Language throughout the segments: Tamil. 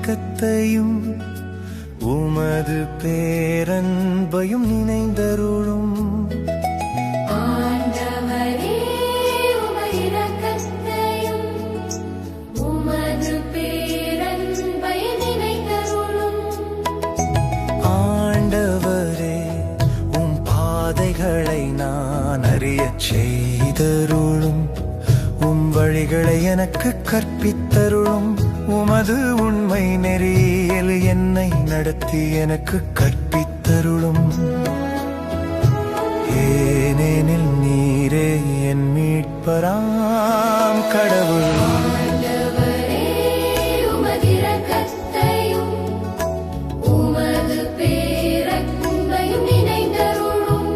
இரக்கத்தையும் உமது பேரன்பையும் நினைந்தருளும். ஆண்டவரே உமது இரக்கத்தையும் உமது பேரன்பையும் நினைந்தருளும். ஆண்டவரே உம் பாதைகளை நான் அறியச் செய்தருளும். உம் வழிகளை எனக்கு கற்பித்தருளும். உமது உண்மை நெறியில் என்னை நடத்தி எனக்கு கற்பித்தருளும். ஏனெனில் நீரே என் மீட்பராம் கடவுள். ஆண்டவரே உமது இரக்கத்தையும் உமது பேரன்பையும் நினைந்தருளும்.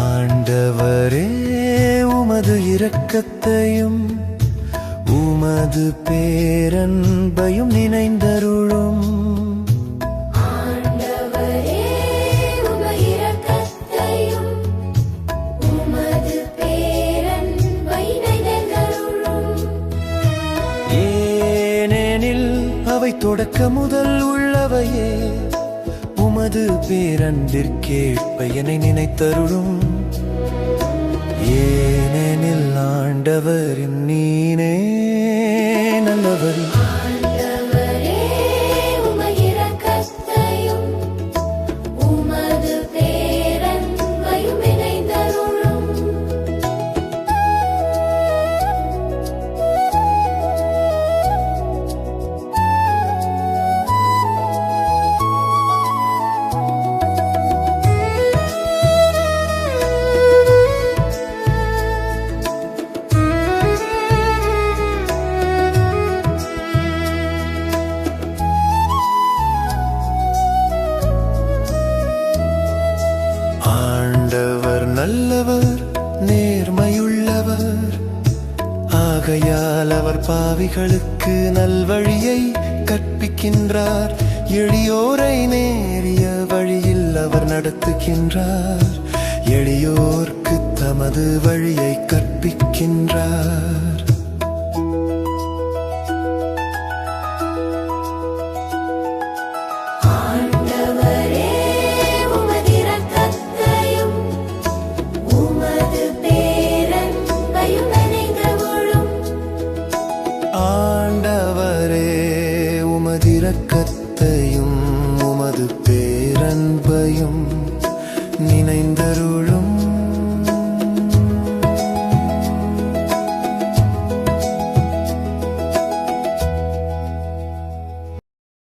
ஆண்டவரே உமது இரக்கத்தையும் உமது பேரன்பையும் நினைந்தருளும். ஆண்டவரே உமது இரக்கத்தையும் உமது பேரன்பையும் நினைந்தருளும். ஏனெனில் அவை தொடக்க முதல் உள்ளவையே. உமது பேரன்பிற்கேற்ப என்னை நினைத்தருளும். ஏனெனில் ஆண்டவரின் நீனே நல்லவர். ஆண்டவரே உமது இரக்கத்தையும் உமது பேரன்பையும் நினைந்தருளும். ஆண்டவர் நல்லவர், நேர்மையுள்ளவர். ஆகையால் அவர் பாவிகளுக்கு நல்வழியை கற்பிக்கின்றார். எளியோரை நேரிய வழியில் அவர் நடத்துகின்றார். எளியோர்க்கு தமது வழியை கற்பிக்கின்றார். ஆண்டவரே உமது இரக்கத்தையும் உமது பேரன்பையும் நினைந்தருளும். ஆண்டவரே உமது இரக்கத்தையும் உமது பேரன்பையும் நினைந்தருளும்.